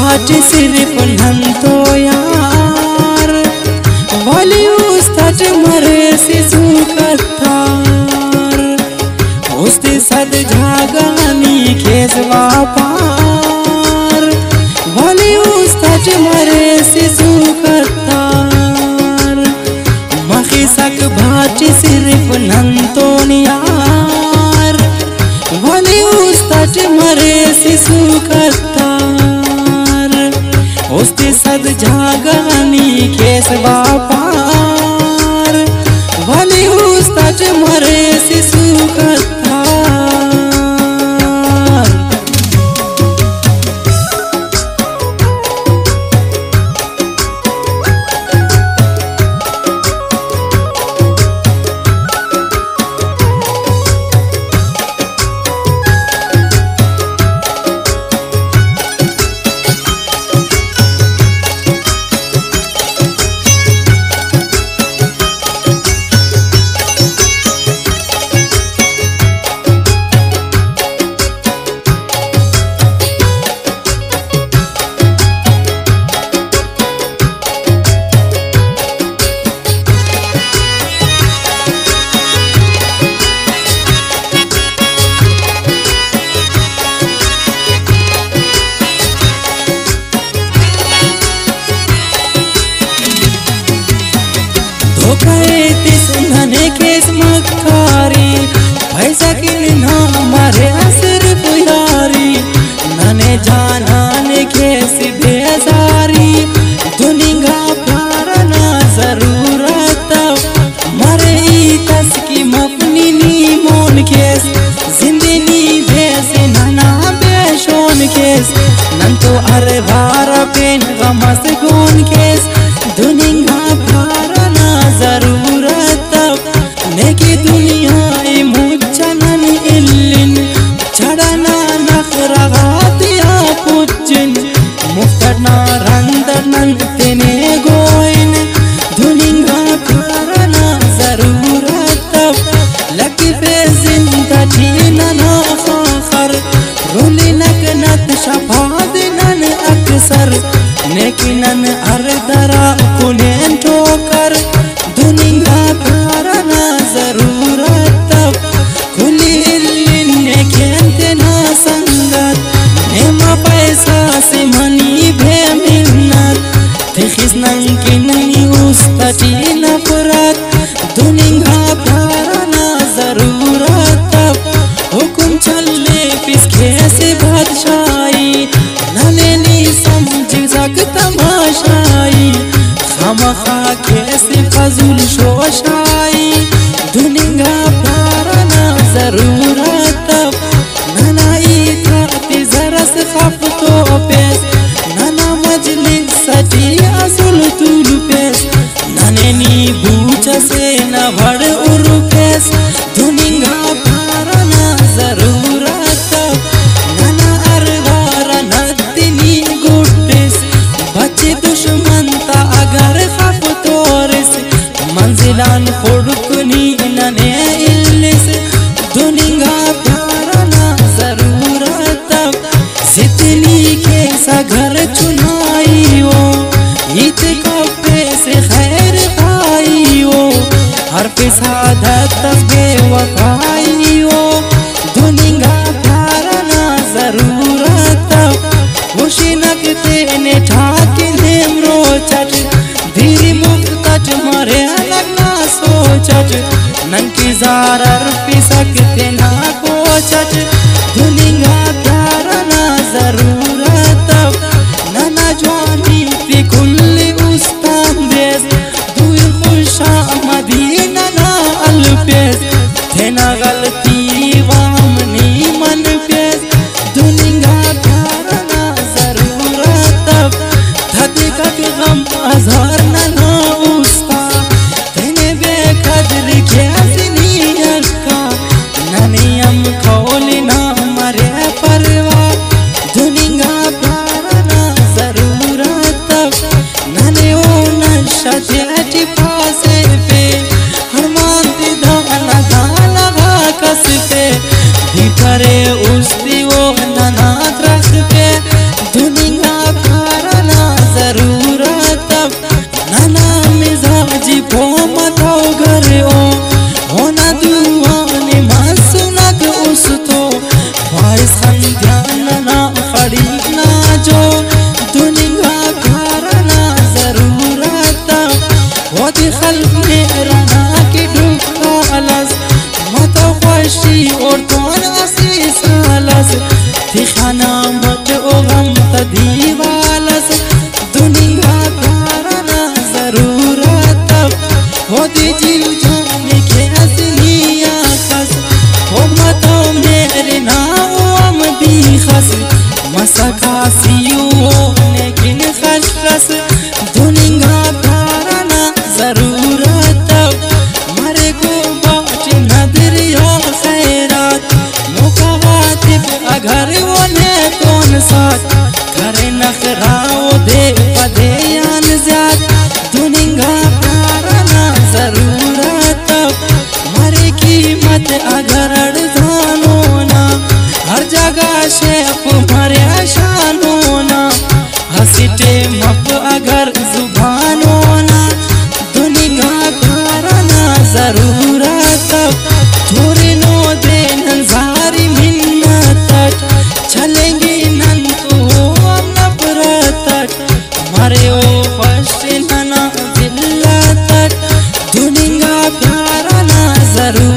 भाट सिर्फ नंतो यार वाली उस्तट मरे सिसु कत्तार उस्ते सद झागानी खेसवा पार वाली उस्तट मरे सिसु कत्तार मखिसक भाट सिर्फ नंतो यार वाली उस्तट मरे सिसु कत्तार उस्ते सद झागानी खेसवा पार वाली उस्तट मरे सिसु कत्तार नने केस मक्कारी पैसा किन मारे असर पुयारी नने जाना ने केस बेजारी दुनिया प्यार ना जरूरत मरे तस की मपनी नी मोन केस जिंदगी भेस नना बेशोन केस नन तो अरे भार पेन गमस गोन केस दुनिया प्यार ना जरूरत नेकी दुनिया मुच्चनन इल्लिन चढ़ना नखरगातिया पुच्चिन मुफ्तना रंदनन तेने गोइन दुनिया प्यारना जरूरत लकी पे जिंदा जीना खाखर रोली नकनत शफादिनन अक्सर नेकिनन अरदरा कुनेन ठोकर दुनिया प्यारना जरूरत खुली इल्लिन ने खेलते ना संगत नेमा पैसा से मनी भे मिन्नत तिखिस नंकिनी उस्तटी नफरत दुनिया प्यारना जरूरत हुकुम चले पिसके से बादशाही नने नी समझ सक तमाशाई खामखा कैसे फजूल शोशाई दुनिया प्यारना जरूरत नना इताती जरस खफ्तो पेस नना मजलिस सटी असुल तुल पेस नने नी बूझ से न भड़ उरु पेस दुनिया प्यारना जरूरत नना अरगार नदिनी गुड्डिस बच्चे दुश्मन ता अगर मंजिलान खुड़कनी नने इल्लिस दुनिया प्यारना जरूरत जितनी कैसा घर चुनाई हो इत कपे से खैर आई हो हर पे सादत बेवफाई हो दुनिया प्यारना जरूरत खुशी नकते ने ठाके नेमरो चट धीरी मुफ्तट मरे लगना सोचट नंकी जारर पिसकते ना कोचट दुनिया प्यारना जरूरत नना जवानी पे कुल्ली उस्तान देस दुई खुशा मदीना ना अलपेस थे ना गलती वामनी मन पेस दुनिया प्यारना जरूरत धते का गम आजार ना उस्ता तेने बेकदर कैसे नी अक्का नने हम खोली ना मरे दिखाना मत ओ गम तदीवालस दुनिया प्यारा ना जरूरत हो दी जीव जाने के असलिया खस हो मतो मेरे नाम दी खस मसका सियो लेकिन खस दुनिया प्यारा ना जरूरत मरे को बाट नदरिया खैरात मुकावातिब अगर कौन साथ करे नखराओ दे पदे यान ज़्याद दुनिया प्यारा ना जरूरत मरे कीमत अगर अड़जानो ना हर जगह शेप मरे शानो ना हंसते मप अगर जुबानो ना दुनिया प्यारा ना जरूरत थोड़े नो दे नजारी मिन्नत चलेंगे मरे ओ फर्स्ट ना जिल्ला तक दुनिया प्यारा ना जरूर